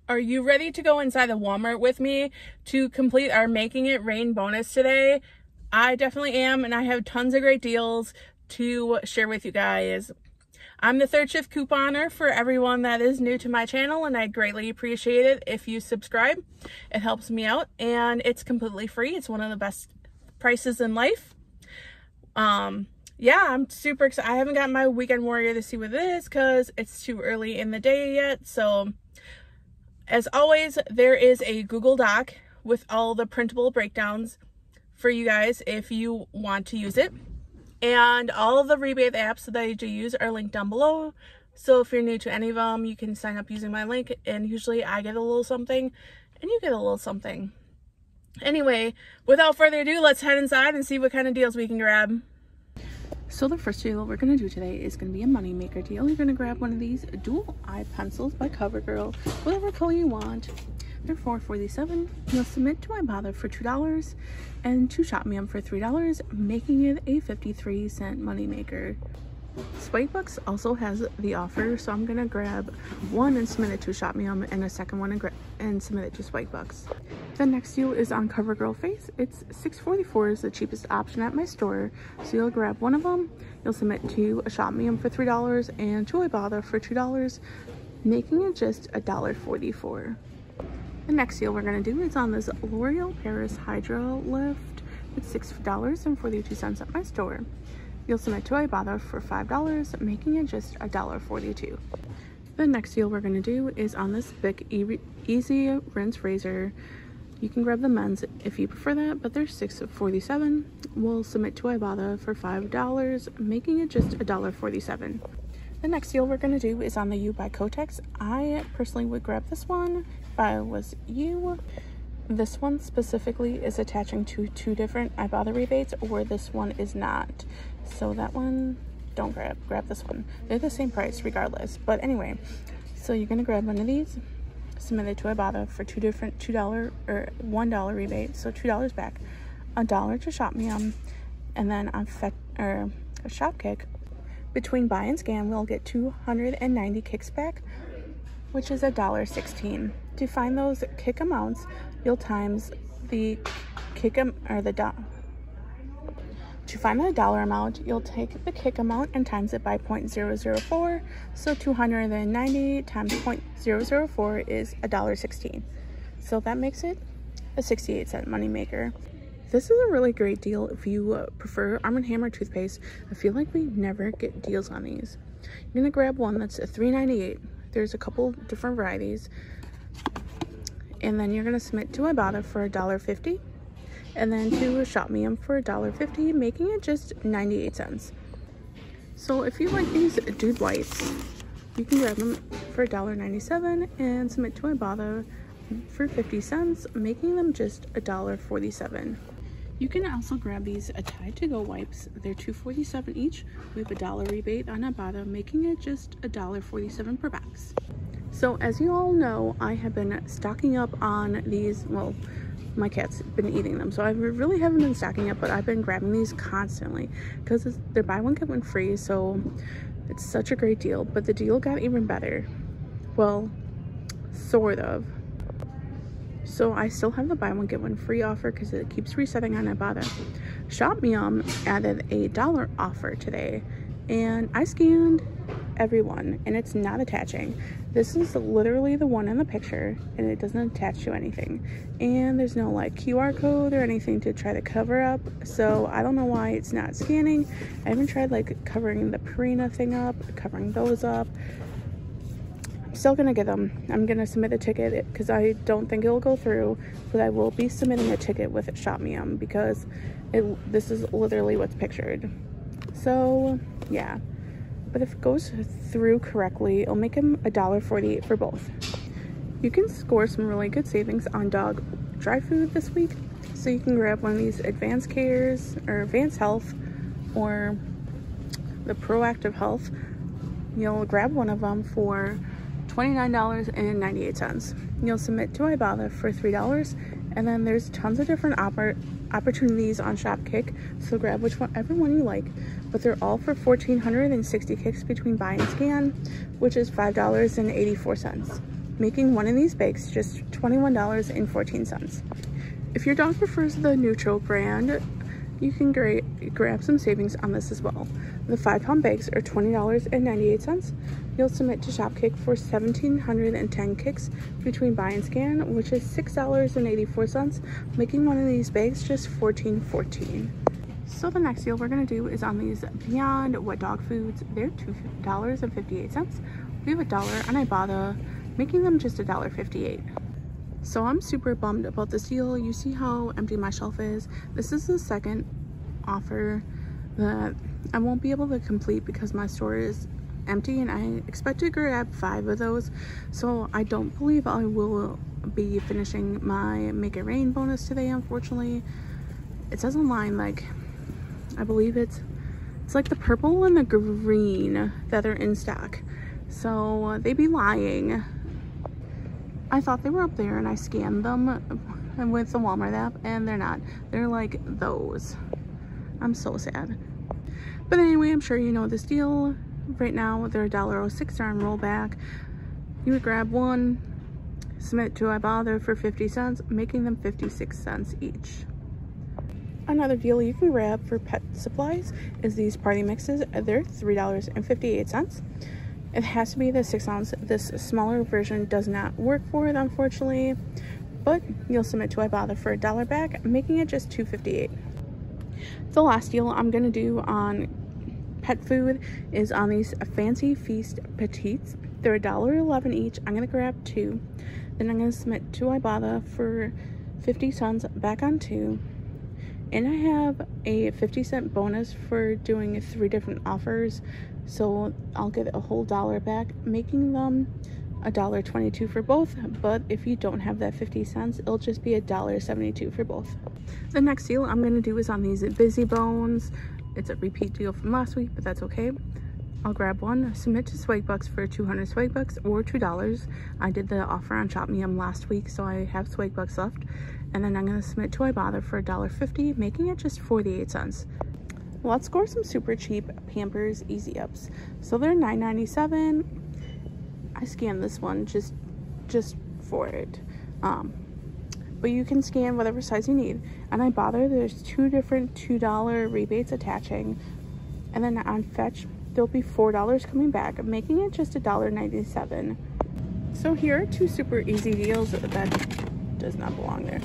Are you ready to go inside the Walmart with me to complete our Making It Rain bonus today? I definitely am, and I have tons of great deals to share with you guys. I'm the third shift couponer for everyone that is new to my channel, and I greatly appreciate it if you subscribe. It helps me out, and it's completely free. It's one of the best prices in life. Yeah, I'm super excited. I haven't gotten my Weekend Warrior to see what it is because it's too early in the day yet. So as always, there is a Google Doc with all the printable breakdowns for you guys if you want to use it. And all of the rebate apps that I do use are linked down below. So if you're new to any of them, you can sign up using my link, and usually I get a little something and you get a little something. Anyway, without further ado, let's head inside and see what kind of deals we can grab. So the first deal we're going to do today is going to be a money maker deal. You're going to grab one of these dual eye pencils by CoverGirl, whatever color you want. They're $4.47. You'll submit to Ibotta for $2 and to Shopmium for $3, making it a 53-cent money maker. Spikebucks also has the offer, so I'm going to grab one and submit it to Shopmium, and a second one and submit it to Spikebucks. The next deal is on CoverGirl Face. It's $6.44 is the cheapest option at my store, so you'll grab one of them. You'll submit to a Shopmium for $3 and to Ibotta for $2, making it just $1.44. The next deal we're going to do is on this L'Oreal Paris Hydra Lift. It's $6.42 at my store. You'll submit to Ibotta for $5, making it just $1.42. The next deal we're going to do is on this Bic Easy Rinse Razor. You can grab the men's if you prefer that, but they're $6.47. We'll submit to Ibotta for $5, making it just $1.47. The next deal we're going to do is on the U by Kotex. I personally would grab this one if I was you. This one specifically is attaching to 2 different Ibotta rebates, or this one is not. So that one, don't grab this one. They're the same price regardless. But anyway, so you're going to grab one of these, submit it to Ibotta for $2 or $1 rebate, so $2 back, $1 to Shopmium, and then on Shopkick, between buy and scan, we'll get 290 kicks back, which is $1.16. To find those kick amounts, you'll times the kick To find the dollar amount, you'll take the kick amount and times it by 0.004. So 290 times 0.004 is $1.16. So that makes it a 68-cent money maker. This is a really great deal if you prefer Arm & Hammer toothpaste. I feel like we never get deals on these. You're going to grab one that's a $3.98. There's a couple different varieties. And then you're going to submit to Ibotta for $1.50. And then to a Shopmium for $1.50, making it just 98 cents. So if you like these dude wipes, you can grab them for $1.97 and submit to Ibotta for 50 cents, making them just $1.47. You can also grab these Tide to Go wipes. They're $2.47 each with a $1 rebate on Ibotta, making it just $1.47 per box. So as you all know, I have been stocking up on these. Well, my cat's been eating them, so I really haven't been stocking up, but I've been grabbing these constantly because they're buy one get one free, so it's such a great deal. But the deal got even better. Well, sort of. So I still have the buy one get one free offer because it keeps resetting on Ibotta. Shopmium added a $1 offer today, and I scanned everyone and it's not attaching. This is literally the one in the picture and it doesn't attach to anything, and there's no like QR code or anything to try to cover up, so I don't know why it's not scanning. I haven't tried like covering the Purina thing up, covering those up. I'm still gonna get them. I'm gonna submit a ticket because I don't think it'll go through, but I will be submitting a ticket with Shopmium because this is literally what's pictured. So yeah, but if it goes through correctly, it'll make them $1.48 for both. You can score some really good savings on dog dry food this week, so you can grab one of these Advanced Cares or Advanced Health or the Proactive Health. You'll grab one of them for $29.98. You'll submit to Ibotta for $3, and then there's tons of different opportunities on Shopkick, so grab whichever one you like, but they're all for 1,460 kicks between buy and scan, which is $5.84. making one of these bakes just $21.14. If your dog prefers the neutral brand, you can grab some savings on this as well. The 5-pound bakes are $20.98. You'll submit to Shopkick for 1,710 kicks between buy and scan, which is $6.84, making one of these bakes just $14.14. So the next deal we're gonna do is on these Beyond Wet Dog Foods. They're $2.58. We have $1 on Ibotta, making them just $1.58. So I'm super bummed about this deal. You see how empty my shelf is? This is the second offer that I won't be able to complete because my store is empty, and I expect to grab 5 of those. So I don't believe I will be finishing my Make It Rain bonus today, unfortunately. It says online, like, I believe it's like the purple and the green that are in stock. So they be lying. I thought they were up there and I scanned them with the Walmart app, and they're not. They're like those. I'm so sad. But anyway, I'm sure you know this deal. Right now, they're $1.06 on rollback. You would grab one, submit to Ibotta for 50 cents, making them 56 cents each. Another deal you can grab for pet supplies is these party mixes. They're $3.58. It has to be the 6-ounce. This smaller version does not work for it, unfortunately, but you'll submit to Ibotta for $1 back, making it just $2.58. The last deal I'm gonna do on pet food is on these Fancy Feast Petites. They're $1.11 each. I'm gonna grab 2. Then I'm gonna submit to Ibotta for 50 cents back on 2. And I have a 50-cent bonus for doing 3 different offers, so I'll get a whole $1 back, making them $1.22 for both. But if you don't have that 50 cents, it'll just be $1.72 for both. The next deal I'm going to do is on these Busy Bones. It's a repeat deal from last week, but that's okay. I'll grab one, submit to Swag Bucks for 200 Swag Bucks or $2. I did the offer on Shopmium last week, so I have Swag Bucks left. And then I'm going to submit to Ibotta for $1.50, making it just 48 cents. Let's score some super cheap Pampers Easy Ups. So they're $9.97. I scanned this one just for it. But you can scan whatever size you need. On Ibotta, there's 2 different $2 rebates attaching. And then on Fetch, there'll be $4 coming back, making it just $1.97. So here are 2 super easy deals that does not belong there.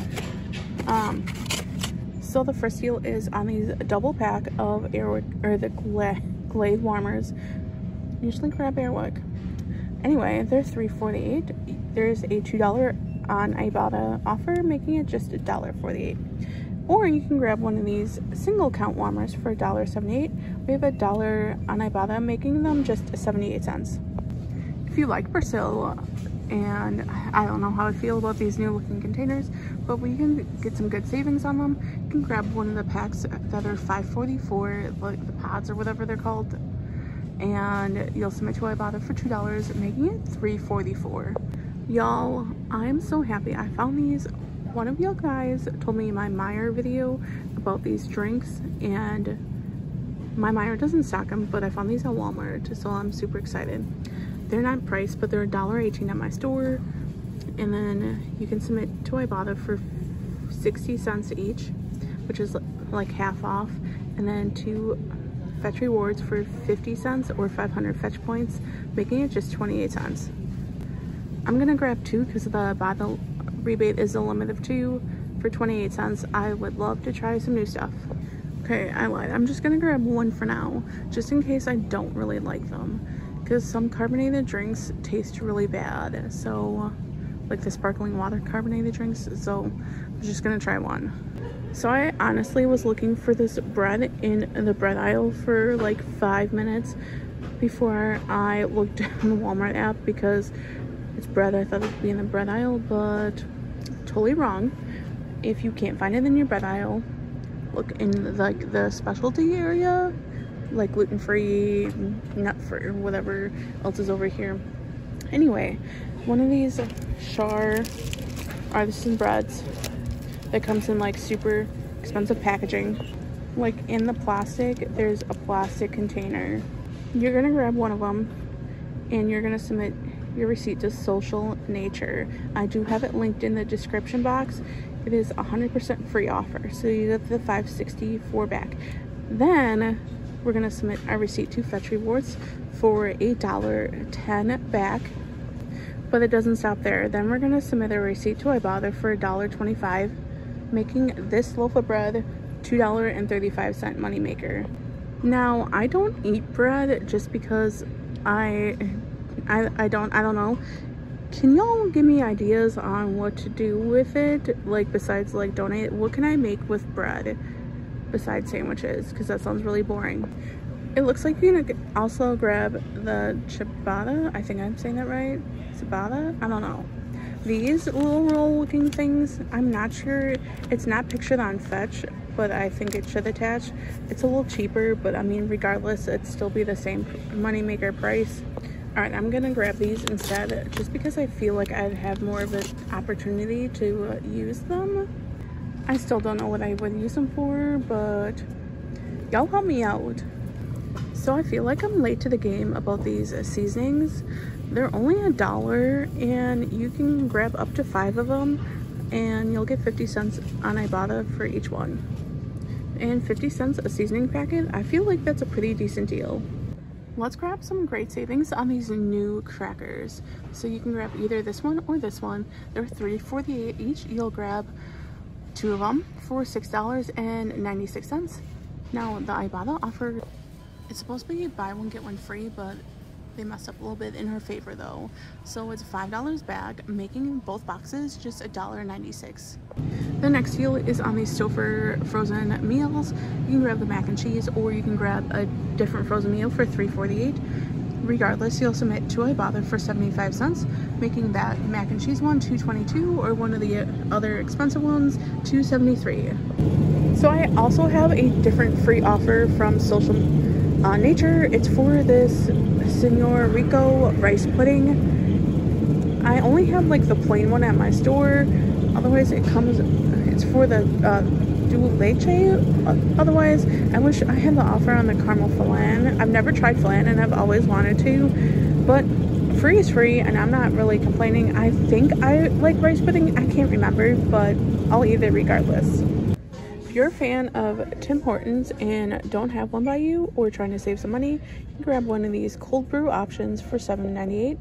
So the first deal is on these double pack of Airwick, or the Glade warmers. Usually grab Airwick. Anyway, they're $3.48. There's a $2 on Ibotta offer, making it just $1.48. Or you can grab one of these single count warmers for $1.78. We have $1 on Ibotta, making them just 78 cents. If you like Brazil, and I don't know how I feel about these new looking containers, but we can get some good savings on them. You can grab one of the packs that are $5.44, like the pods or whatever they're called, and you'll submit to Ibotta for $2, making it $3.44. Y'all, I'm so happy I found these. One of y'all guys told me in my Meijer video about these drinks, and my Meijer doesn't stock them, but I found these at Walmart, so I'm super excited. They're not priced, but they're $1.18 at my store. And then you can submit to Ibotta for 60 cents each, which is like half off. And then to Fetch Rewards for 50 cents or 500 Fetch points, making it just 28 cents. I'm gonna grab 2 because the Ibotta rebate is a limit of 2 for 28 cents. I would love to try some new stuff. Okay, I lied. I'm just gonna grab 1 for now, just in case I don't really like them. Because some carbonated drinks taste really bad, so like the sparkling water carbonated drinks, so I'm just gonna try 1. So I honestly was looking for this bread in the bread aisle for like 5 minutes before I looked in the Walmart app, because it's bread. I thought it would be in the bread aisle, but totally wrong. If you can't find it in your bread aisle, look in like the specialty area, like gluten-free, nut-free, whatever else is over here. Anyway, one of these Char artisan breads that comes in like super expensive packaging, like in the plastic, there's a plastic container. You're gonna grab one of them and you're gonna submit your receipt to Social Nature. I do have it linked in the description box. It is 100% free offer, so you get the $5.64 back. Then we're gonna submit our receipt to Fetch Rewards for $1.10 back, but it doesn't stop there. Then we're gonna submit a receipt to Ibotta for $1.25, making this loaf of bread $2.35 moneymaker. Now, I don't eat bread just because I don't know. Can y'all give me ideas on what to do with it? Like, besides like donate, what can I make with bread besides sandwiches? Because that sounds really boring. It looks like you're gonna also grab the ciabatta. I think I'm saying that right. Ciabatta? I don't know. These little roll looking things, I'm not sure. It's not pictured on Fetch, but I think it should attach. It's a little cheaper, but I mean, regardless, it'd still be the same moneymaker price. All right, I'm gonna grab these instead, just because I feel like I'd have more of an opportunity to use them. I still don't know what I would use them for, but y'all help me out. So I feel like I'm late to the game about these seasonings. They're only $1, and you can grab up to 5 of them, and you'll get 50 cents on Ibotta for each one. And 50 cents a seasoning packet, I feel like that's a pretty decent deal. Let's grab some great savings on these new crackers. So you can grab either this one or this one. They're $3.48 each. You'll grab 2 of them for $6.96. Now the Ibotta offer, it's supposed to be buy one get one free, but they messed up a little bit in her favor though. So it's $5 back, making both boxes just $1.96. The next deal is on these Stouffer frozen meals. You can grab the mac and cheese, or you can grab a different frozen meal for $3.48. Regardless, you'll submit to Ibotta for 75 cents, making that mac and cheese one $2.22, or one of the other expensive ones $2.73. So I also have a different free offer from Social Nature. It's for this Senor Rico rice pudding. I only have like the plain one at my store. Otherwise it's for the leche. Otherwise, I wish I had the offer on the caramel flan. I've never tried flan and I've always wanted to, but free is free and I'm not really complaining. I think I like rice pudding. I can't remember, but I'll eat it regardless. If you're a fan of Tim Hortons and don't have one by you, or trying to save some money, you can grab one of these cold brew options for $7.98.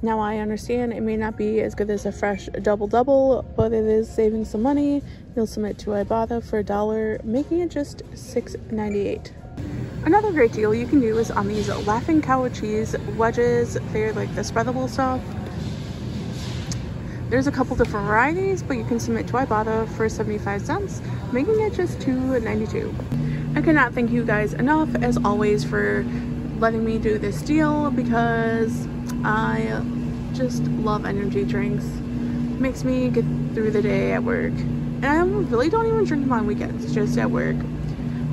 Now I understand it may not be as good as a fresh double-double, but it is saving some money. You'll submit to Ibotta for $1, making it just $6.98. Another great deal you can do is on these Laughing Cow cheese wedges. They're like the spreadable stuff. There's a couple different varieties, but you can submit to Ibotta for 75 cents, making it just $2.92. I cannot thank you guys enough, as always, for letting me do this deal, because I just love energy drinks. It makes me get through the day at work. And I really don't even drink them on weekends, just at work.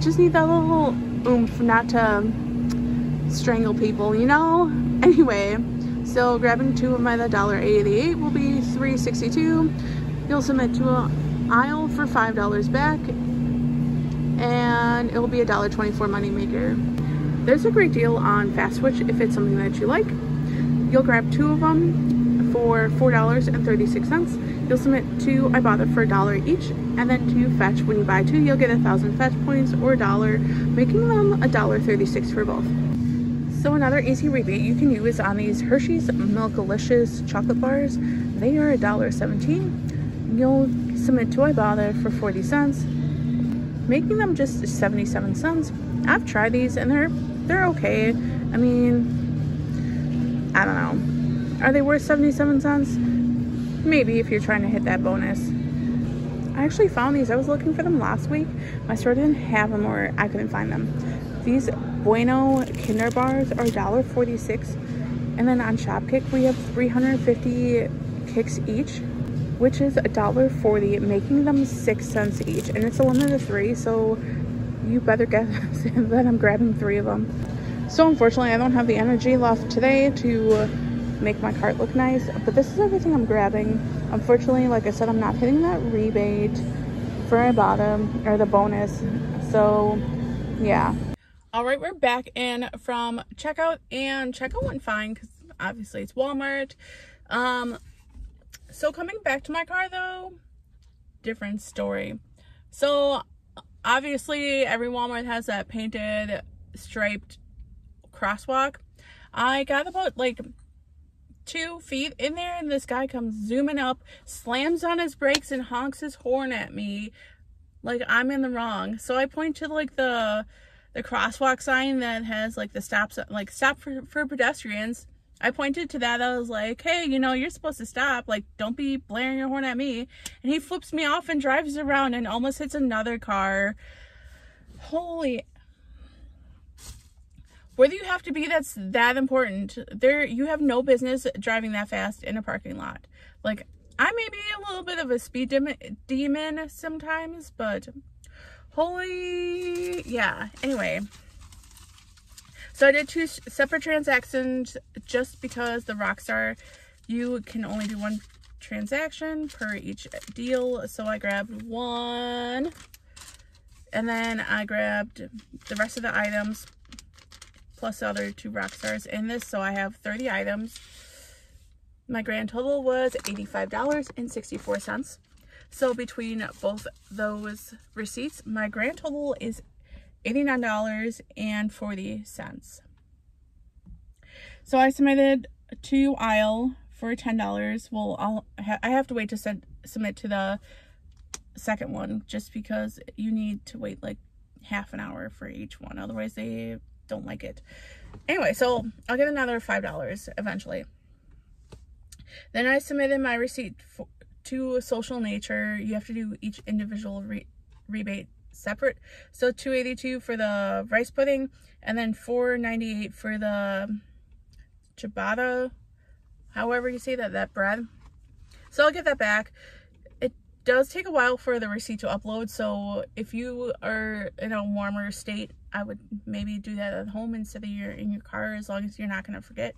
Just need that little oomph not to strangle people, you know? Anyway, so grabbing 2 of my $1.88 will be $3.62. You'll submit to an aisle for $5 back, and it will be $1.24 moneymaker. There's a great deal on Fast Switch if it's something that you like. You'll grab 2 of them for $4.36. You'll submit to Ibotta for $1 each, and then to Fetch, when you buy 2, you'll get 1,000 Fetch points or $1, making them $1.36 for both. So another easy rebate you can use on these Hershey's Milkalicious chocolate bars. They are $1.17. You'll submit to Ibotta for 40 cents, making them just 77 cents. I've tried these and they're okay. I mean, I don't know. Are they worth 77 cents? Maybe, if you're trying to hit that bonus. I actually found these. I was looking for them last week. My store didn't have them, or I couldn't find them. These Bueno Kinder bars are $1.46. And then on Shopkick, we have 350 kicks each, which is $1.40, making them 6 cents each. And it's a limit of 3, so you better guess that I'm grabbing 3 of them. So unfortunately, I don't have the energy left today to make my cart look nice, but this is everything I'm grabbing. Unfortunately, like I said, I'm not hitting that rebate for Ibotta, or the bonus, so yeah. All right, we're back in from checkout, and checkout went fine because obviously it's Walmart. So coming back to my car though, different story. So obviously every Walmart has that painted striped crosswalk. I got about like 2 feet in there and this guy comes zooming up, slams on his brakes and honks his horn at me like I'm in the wrong. So I point to like the crosswalk sign that has like the stop for pedestrians. I pointed to that. I was like, hey, you know, you're supposed to stop. Like, don't be blaring your horn at me. And he flips me off and drives around and almost hits another car. Holy. Whether you have to be that's that important, you have no business driving that fast in a parking lot. Like, I may be a little bit of a speed demon sometimes, but holy, yeah. Anyway, so I did 2 separate transactions just because the Rockstar, you can only do 1 transaction per each deal. So I grabbed 1 and then I grabbed the rest of the items plus the other 2 Rockstars in this. So I have 30 items. My grand total was $85.64. So between both those receipts, my grand total is $89.40. So I submitted to aisle for $10. Well, I have to wait to submit to the second one just because you need to wait like half an hour for each one. Otherwise they don't like it. Anyway, so I'll get another $5 eventually. Then I submitted my receipt to Social Nature. You have to do each individual rebate separate. So $2.82 for the rice pudding and then $4.98 for the ciabatta, however you say that bread. So I'll get that back. It does take a while for the receipt to upload, so if you are in a warmer state, I would maybe do that at home instead of in your car, as long as you're not going to forget.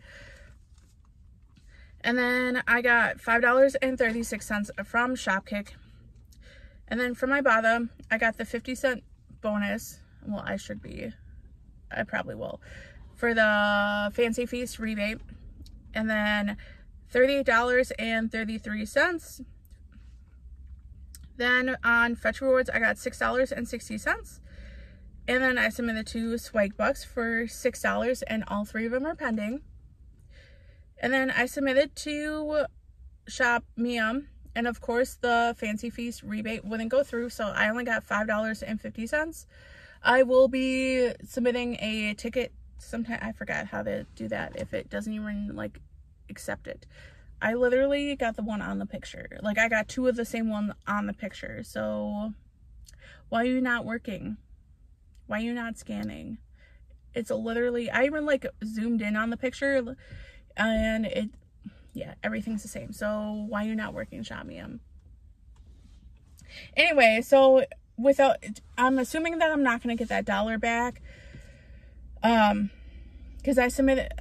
And then I got $5.36 from Shopkick. And then for my Ibotta, I got the 50-cent bonus. Well, I probably will. For the Fancy Feast rebate. And then $38.33. Then on Fetch Rewards, I got $6.60. And then I submitted 2 swag bucks for $6, and all 3 of them are pending. And then I submitted to Shopmium, and of course the Fancy Feast rebate wouldn't go through, so I only got $5.50. I will be submitting a ticket sometime. I forgot how to do that if it doesn't even like accept it. I literally got the one on the picture. Like, I got 2 of the same one on the picture. So why are you not working? Why are you not scanning? It's literally, I even like zoomed in on the picture and yeah, everything's the same. So why are you not working, Shopmium? Anyway, so I'm assuming that I'm not going to get that $1 back. Because I submitted,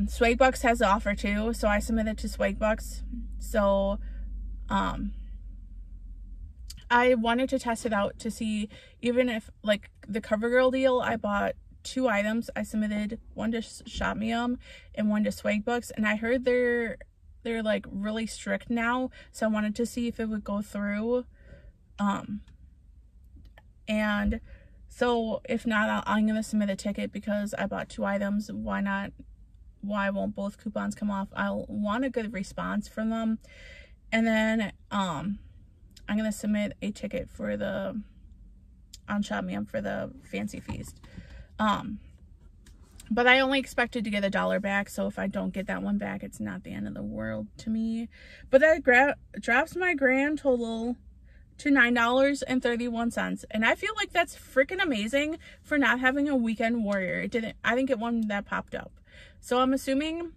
Swag Bucks has the offer too, so I submitted to Swag Bucks. So, I wanted to test it out to see, even if, like, the CoverGirl deal, I bought 2 items. I submitted 1 to Shopmium and 1 to Swag Bucks, and I heard they're like really strict now, so I wanted to see if it would go through. And so if not, I'm going to submit a ticket because I bought 2 items. Why not? Why won't both coupons come off? I'll want a good response from them. And then I'm going to submit a ticket for on Shopmium for the Fancy Feast. But I only expected to get $1 back, so if I don't get that one back, it's not the end of the world to me. But that drops my grand total to $9.31, and I feel like that's freaking amazing for not having a weekend warrior. I didn't get one that popped up, so I'm assuming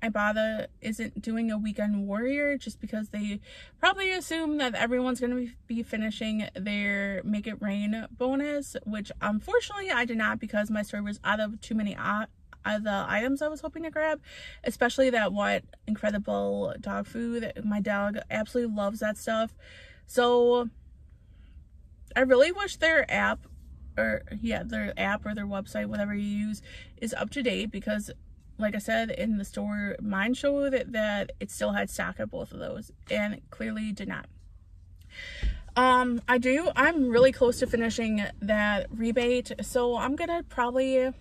Ibotta isn't doing a weekend warrior just because they probably assume that everyone's going to be finishing their Make It Rain bonus, which unfortunately I did not, because my store was out of too many the items I was hoping to grab, especially that incredible dog food. My dog absolutely loves that stuff. So I really wish their app or their website, whatever you use, is up to date, because like I said, in the store, mine showed that it still had stock of both of those, and it clearly did not. I'm really close to finishing that rebate, so I'm gonna probably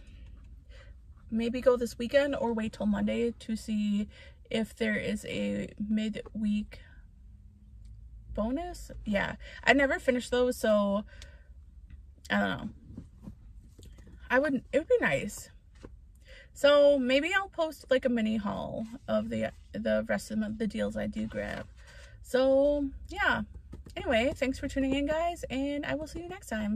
maybe go this weekend or wait till Monday to see if there is a midweek bonus. Yeah, I never finished those, so I don't know. It would be nice. So maybe I'll post like a mini haul of the rest of the deals I do grab. So yeah, anyway, thanks for tuning in, guys, and I will see you next time.